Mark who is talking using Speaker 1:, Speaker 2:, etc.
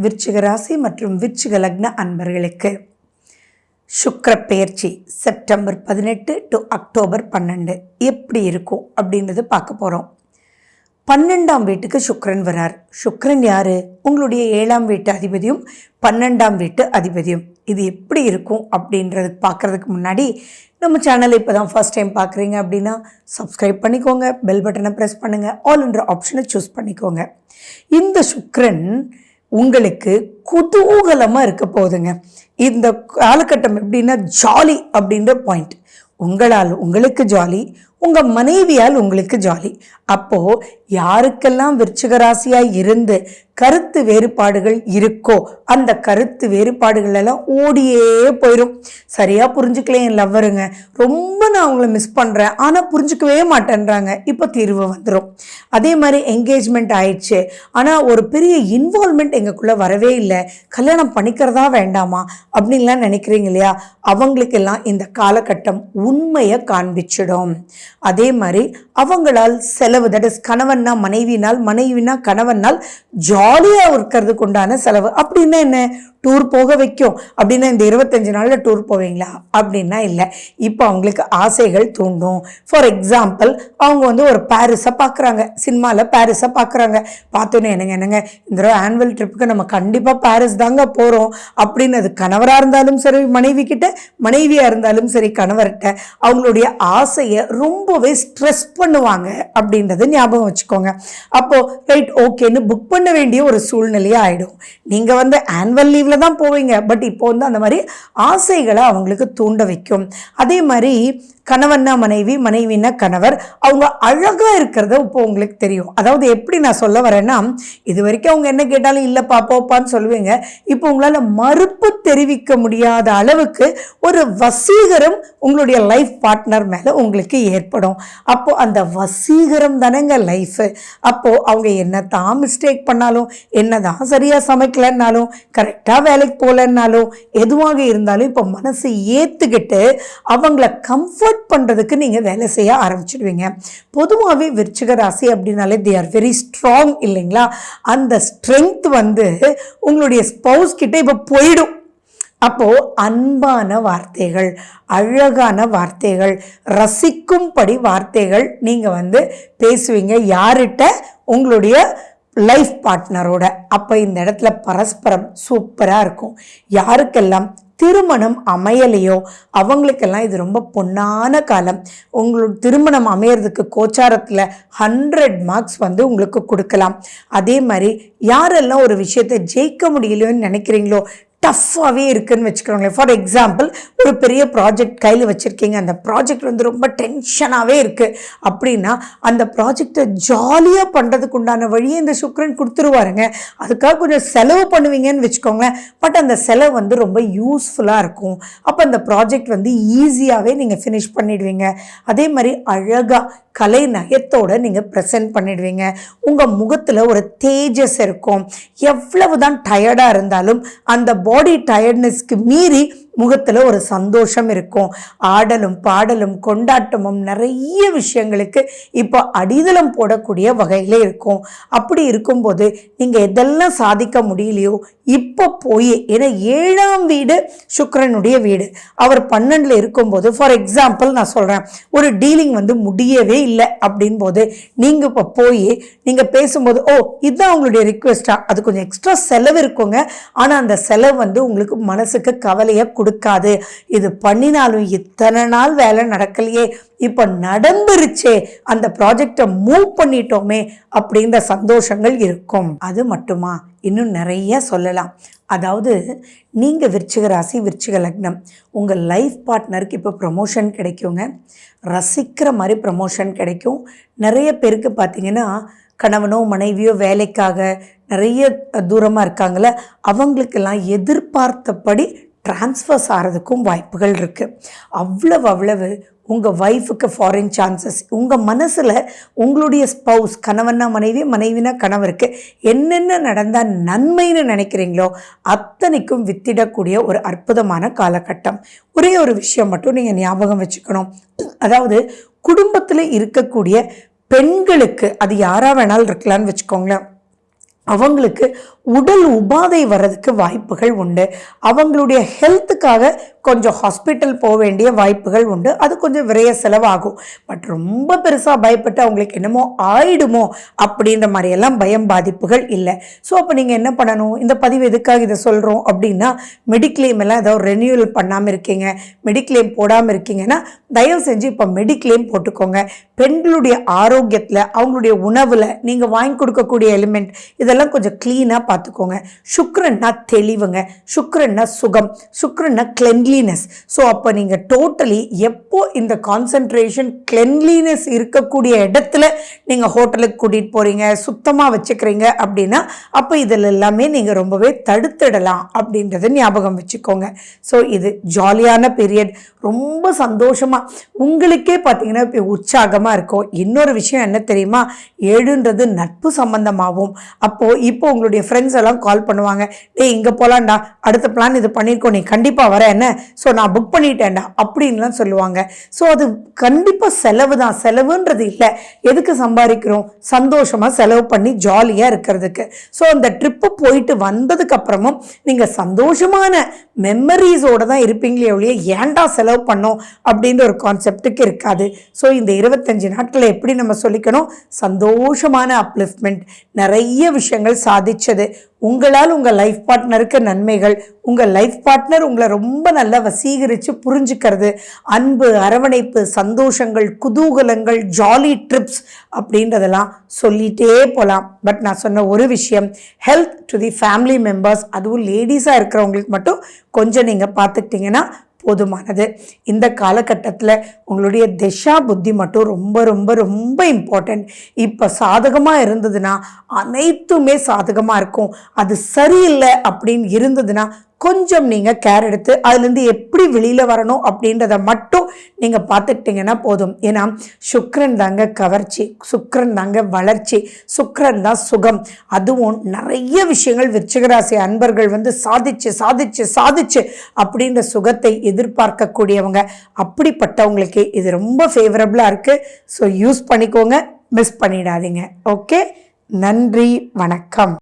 Speaker 1: விருச்சிக ராசி மற்றும் விருச்சிக லக்ன அன்பர்களுக்கு சுக்கிர பெயர்ச்சி செப்டம்பர் 18 டு அக்டோபர் 12 எப்படி இருக்கும் அப்படின்றது பார்க்க போகிறோம். 12ஆம் வீட்டுக்கு சுக்கிரன் வரார். சுக்கிரன் யாரு? உங்களுடைய 7ஆம் வீட்டு அதிபதியும் 12ஆம் வீட்டு அதிபதியும். இது எப்படி இருக்கும் அப்படின்றது பார்க்குறதுக்கு முன்னாடி நம்ம சேனலை இப்போ தான் ஃபர்ஸ்ட் டைம் பார்க்குறீங்க அப்படின்னா சப்ஸ்கிரைப் பண்ணிக்கோங்க, பெல் பட்டனை ப்ரெஸ் பண்ணுங்கள், ஆல்ன்ற ஆப்ஷனை சூஸ் பண்ணிக்கோங்க. இந்த சுக்கிரன் உங்களுக்கு குதூகலமாக இருக்க போகுதுங்க. இந்த காலகட்டம் எப்படின்னா ஜாலி அப்படின்ற பாயிண்ட். உங்களால் உங்களுக்கு ஜாலி, உங்கள் மனைவியால் உங்களுக்கு ஜாலி. அப்போது யாருக்கெல்லாம் விருச்சிக ராசியாக இருந்து கருத்து வேறுபாடுகள் இருக்கோ அந்த கருத்து வேறுபாடுகள் எல்லாம் ஓடியே போயிடும். சரியாக புரிஞ்சுக்கல என் லவ்வருங்க, ரொம்ப நான் அவங்கள மிஸ் பண்ணுறேன், ஆனால் புரிஞ்சுக்கவே மாட்டேன்றாங்க, இப்போ தீர்வு வந்துடும். அதே மாதிரி என்கேஜ்மெண்ட் ஆயிடுச்சு, ஆனால் ஒரு பெரிய இன்வால்மெண்ட் எங்களுக்குள்ளே வரவே இல்லை, கல்யாணம் பண்ணிக்கிறதா வேண்டாமா அப்படின்லாம் நினைக்கிறீங்க இல்லையா, அவங்களுக்கெல்லாம் இந்த காலகட்டம் உண்மையை காண்பிச்சிடும். அதே மாதிரி அவங்களால் செலவு, தட் இஸ் கணவன்னா மனைவினால், மனைவினா கணவனால் ஜாலியாக இருக்கிறதுக்கு உண்டான செலவு. அப்படின்னா என்ன? டூர் போக வைக்கும். அப்படின்னா இந்த 25 நாளில் டூர் போவீங்களா அப்படின்னா இல்லை. இப்போ அவங்களுக்கு ஆசைகள் தூண்டும். ஃபார் எக்ஸாம்பிள், அவங்க ஒரு பாரிஸை பார்க்குறாங்க, சினிமாவில் பாரிஸை பார்க்குறாங்க. பார்த்தோன்னே என்னங்க இந்த தடவை ஆனுவல் ட்ரிப்புக்கு நம்ம கண்டிப்பாக பாரிஸ் தாங்க போகிறோம் அப்படின்னு அது கணவராக இருந்தாலும் சரி மனைவி கிட்ட, மனைவியாக இருந்தாலும் சரி கணவர்கிட்ட அவங்களுடைய ஆசையை ரொம்பவே ஸ்ட்ரெஸ் பண்ணுவாங்க அப்படின்றத ஞாபகம் வச்சுக்கோங்க. அப்போது ரைட் ஓகேன்னு புக் பண்ண வேண்டிய ஒரு சூழ்நிலையாக ஆகிடும். நீங்கள் ஆனுவல் லீவில் தான் போவீங்க, பட் இப்போ அந்த மாதிரி ஆசைகளை அவங்களுக்கு தூண்ட வைக்கும். அதே மாதிரி கணவன்னா மனைவி, மனைவின்னா கணவர், அவங்க அழகா இருக்கிறத இப்போ உங்களுக்கு தெரியும். அதாவது எப்படி நான் சொல்ல வரேன்னா, இது வரைக்கும் அவங்க என்ன கேட்டாலும் இல்லைப்பா போப்பான்னு சொல்லுவீங்க. இப்போ உங்களால் மறுப்பு தெரிவிக்க முடியாத அளவுக்கு ஒரு வசீகரம் உங்களுடைய லைஃப் பார்ட்னர் மேலே உங்களுக்கு ஏற்படும். அப்போது அந்த வசீகரம் தானேங்க லைஃபு. அப்போது அவங்க என்ன தான் மிஸ்டேக் பண்ணாலும், என்ன தான் சரியாக சமைக்கலன்னாலும், கரெக்டாக வேலைக்கு போகலன்னாலும், எதுவாக இருந்தாலும் இப்போ மனசு ஏற்றுக்கிட்டு அவங்கள கம்ஃபர்ட் பண்றதுக்கு நீங்க வேலை செய்ய ஆரம்பிச்சிடுவீங்க. பொதுவாகவே விருச்சிக ராசி அப்படின்னாலே தே ஆர் வெரி ஸ்ட்ராங் இல்லைங்களா? அந்த ஸ்ட்ரென்த் உங்களுடைய ஸ்பௌஸ் கிட்ட இப்போ போயிடும். அப்போ அன்பான வார்த்தைகள், அழகான வார்த்தைகள், ரசிக்கும்படி வார்த்தைகள் நீங்க பேசுவீங்க. யார்கிட்ட? உங்களுடைய லைஃப் பார்ட்னரோட. அப்போ இந்த இடத்துல பரஸ்பரம் சூப்பராக இருக்கும். யாருக்கெல்லாம் திருமணம் அமையலையோ அவங்களுக்கெல்லாம் இது ரொம்ப பொன்னான காலம். உங்களோட திருமணம் அமையறதுக்கு கோச்சாரத்தில் 100 மார்க்ஸ் உங்களுக்கு கொடுக்கலாம். அதே மாதிரி யாரெல்லாம் ஒரு விஷயத்தை ஜெயிக்க முடியலையோன்னு நினைக்கிறீங்களோ, டஃப்பாகவே இருக்குன்னு வச்சுக்கிறோங்களேன். ஃபார் எக்ஸாம்பிள், ஒரு பெரிய ப்ராஜெக்ட் கையில் வச்சுருக்கீங்க, அந்த ப்ராஜெக்ட் ரொம்ப டென்ஷனாகவே இருக்குது அப்படின்னா அந்த ப்ராஜெக்டை ஜாலியாக பண்ணுறதுக்கு உண்டான வழியை இந்த சுக்கிரன் கொடுத்துருவாருங்க. அதுக்காக கொஞ்சம் செலவு பண்ணுவீங்கன்னு வச்சுக்கோங்களேன், பட் அந்த செலவு ரொம்ப யூஸ்ஃபுல்லாக இருக்கும். அப்போ அந்த ப்ராஜெக்ட் ஈஸியாகவே நீங்கள் ஃபினிஷ் பண்ணிடுவீங்க. அதே மாதிரி அழகாக கலை நயத்தோடு நீங்கள் ப்ரெசென்ட் பண்ணிடுவீங்க. உங்கள் முகத்தில் ஒரு தேஜஸ் இருக்கும். எவ்வளவு தான் டயர்டாக இருந்தாலும் அந்த பாடி டயர்ட்னஸ்க்கு மீறி முகத்தில் ஒரு சந்தோஷம் இருக்கும். ஆடலும் பாடலும் கொண்டாட்டமும் நிறைய விஷயங்களுக்கு இப்போ அடித்தளம் போடக்கூடிய வகையில் இருக்கும். அப்படி இருக்கும்போது நீங்கள் எதெல்லாம் சாதிக்க முடியலையோ இப்போ போய், ஏன்னா 7ஆம் வீடு சுக்கிரனுடைய வீடு, அவர் 12ல் இருக்கும்போது, ஃபார் எக்ஸாம்பிள் நான் சொல்கிறேன், ஒரு டீலிங் முடியவே இல்லை அப்படின் போது நீங்கள் இப்போ போய் நீங்கள் பேசும்போது, ஓ இதுதான் உங்களுடைய ரிக்வெஸ்டா, அது கொஞ்சம் எக்ஸ்ட்ரா செலவு இருக்குங்க, ஆனால் அந்த செலவு உங்களுக்கு மனசுக்கு கவலையை கொடுக்காது. இது பண்ணினாலும் இத்தனை நாள் வேலை நடக்கலையே, இப்போ நடந்துருச்சே, அந்த ப்ராஜெக்டை மூவ் பண்ணிட்டோமே அப்படின்ற சந்தோஷங்கள் இருக்கும். அது மட்டுமா, இன்னும் நிறைய சொல்லலாம். அதாவது நீங்கள் விருச்சிக ராசி, விருச்சிக லக்னம், உங்கள் லைஃப் பார்ட்னருக்கு இப்போ ப்ரமோஷன் கிடைக்குங்க. ரசிக்கிற மாதிரி ப்ரமோஷன் கிடைக்கும். நிறைய பேருக்கு பார்த்தீங்கன்னா கணவனோ மனைவியோ வேலைக்காக நிறைய தூரமாக இருக்காங்கள, அவங்களுக்கெல்லாம் எதிர்பார்த்தபடி டிரான்ஸ்ஃபர்ஸ் ஆகிறதுக்கும் வாய்ப்புகள் இருக்குது. அவ்வளவு உங்கள் ஒய்ஃபுக்கு ஃபாரின் சான்சஸ். உங்கள் மனசில் உங்களுடைய ஸ்பௌஸ், கணவனா மனைவி, மனைவினா கணவருக்கு என்னென்ன நடந்தால் நன்மைன்னு நினைக்கிறீங்களோ அத்தனைக்கும் வித்திடக்கூடிய ஒரு அற்புதமான காலகட்டம். ஒரே ஒரு விஷயம் மட்டும் நீங்கள் ஞாபகம் வச்சுக்கணும். அதாவது குடும்பத்தில் இருக்கக்கூடிய பெண்களுக்கு, அது யாராக வேணாலும் இருக்கலான்னு வச்சுக்கோங்களேன், அவங்களுக்கு உடல் உபாதை வர்றதுக்கு வாய்ப்புகள் உண்டு. அவங்களுடைய ஹெல்த்துக்காக கொஞ்சம் ஹாஸ்பிட்டல் போக வேண்டிய வாய்ப்புகள் உண்டு. அது கொஞ்சம் விரைய செலவாகும். பட் ரொம்ப பெருசாக பயப்பட்டு அவங்களுக்கு என்னமோ ஆயிடுமோ அப்படின்ற மாதிரியெல்லாம் பயம் பாதிப்புகள் இல்லை. ஸோ அப்போ நீங்கள் என்ன பண்ணணும், இந்த பதிவு எதுக்காக இதை சொல்கிறோம் அப்படின்னா, மெடிக்ளைம் எல்லாம் ஏதாவது ரெனியூவல் பண்ணாமல் இருக்கீங்க, மெடிக்ளைம் போடாமல் இருக்கீங்கன்னா தயவு செஞ்சு இப்போ மெடிக்ளைம் போட்டுக்கோங்க. பெண்களுடைய ஆரோக்கியத்தில், அவங்களுடைய உணவில் நீங்கள் வாங்கி கொடுக்கக்கூடிய எலிமெண்ட் இதெல்லாம் கொஞ்சம் க்ளீனாக பார்த்துக்கோங்க. சுக்ரன்னா தெளிவுங்க, சுக்ரன்னா சுகம், சுக்ரன்னா கிளென்லினஸ். ஸோ அப்போ நீங்கள் டோட்டலி எப்போ இந்த கான்சன்ட்ரேஷன் கிளென்லினஸ் இருக்கக்கூடிய இடத்துல நீங்கள் ஹோட்டலுக்கு கூட்டிகிட்டு போகிறீங்க, சுத்தமாக வச்சுக்கிறீங்க அப்படின்னா அப்போ இதில் எல்லாமே நீங்கள் ரொம்பவே தடுத்துடலாம் அப்படின்றத ஞாபகம் வச்சுக்கோங்க. ஸோ இது ஜாலியான பீரியட், ரொம்ப சந்தோஷமாக உங்களுக்கே பார்த்தீங்கன்னா இப்போ உற்சாகமாக இருக்கும். இன்னொரு விஷயம் என்ன தெரியுமா, 7ன்றது நட்பு சம்பந்தமாகவும். அப்போது இப்போ உங்களுடைய ஃப்ரெண்ட்ஸ் எல்லாம் கால் பண்ணுவாங்க, டேய் இங்கே போகலான்டா, அடுத்த பிளான் இது பண்ணியிருக்கோம், நீ கண்டிப்பாக வர என்ன, ஸோ நான் புக் பண்ணிட்டேன்டா அப்படின்லாம் சொல்லுவாங்க. ஸோ அது கண்டிப்பாக செலவு தான், செலவுன்றது இல்லை, எதுக்கு சம்பாதிக்கிறோம், சந்தோஷமாக செலவு பண்ணி ஜாலியாக இருக்கிறதுக்கு. ஸோ அந்த ட்ரிப்பு போயிட்டு வந்ததுக்கப்புறமும் நீங்கள் சந்தோஷமான மெமரிஸோடு தான் இருப்பீங்களே ஒழிய ஏன்டா செலவு பண்ணோம் அப்படின்ற ஒரு கான்செப்டுக்கு இருக்காது. ஸோ இந்த 25 நாட்களில் எப்படி நம்ம சொல்லிக்கணும், சந்தோஷமான அப்லிஃப்ட்மெண்ட், நிறைய விஷயங்கள் சாதிச்சது, உங்களால் உங்கள் லைஃப் பார்ட்னருக்கு நன்மைகள், உங்கள் லைஃப் பார்ட்னர் உங்களை ரொம்ப நல்லா வசீகரித்து புரிஞ்சுக்கிறது, அன்பு, அரவணைப்பு, சந்தோஷங்கள், குதூகலங்கள், ஜாலி ட்ரிப்ஸ் அப்படின்றதெல்லாம் சொல்லிகிட்டே போகலாம். பட் நான் சொன்ன ஒரு விஷயம், health to the family members, அதுவும் லேடிஸாக இருக்கிறவங்களுக்கு மட்டும் கொஞ்சம் நீங்கள் பார்த்துக்கிட்டிங்கன்னா போதுமானது. இந்த காலகட்டத்தில் உங்களுடைய திஷா புத்தி மட்டும் ரொம்ப ரொம்ப ரொம்ப இம்பார்ட்டண்ட். இப்போ சாதகமாக இருந்ததுன்னா அனைத்துமே சாதகமாக இருக்கும். அது சரியில்லை அப்படின்னு இருந்ததுன்னா கொஞ்சம் நீங்கள் கேர் எடுத்து அதுலேருந்து எப்படி வெளியில் வரணும் அப்படின்றத மட்டும் நீங்கள் பார்த்துக்கிட்டிங்கன்னா போதும். ஏன்னா சுக்கிரன் தாங்க கவர்ச்சி, சுக்கிரன் தாங்க வளர்ச்சி, சுக்கிரன் தான் சுகம். அதுவும் நிறைய விஷயங்கள் விருச்சிகராசி அன்பர்கள் சாதிச்சு சாதிச்சு சாதிச்சு அப்படின்ற சுகத்தை எதிர்பார்க்கக்கூடியவங்க. அப்படிப்பட்டவங்களுக்கு இது ரொம்ப ஃபேவரபுளாக இருக்குது. ஸோ யூஸ் பண்ணிக்கோங்க, மிஸ் பண்ணிடாதீங்க. ஓகே, நன்றி, வணக்கம்.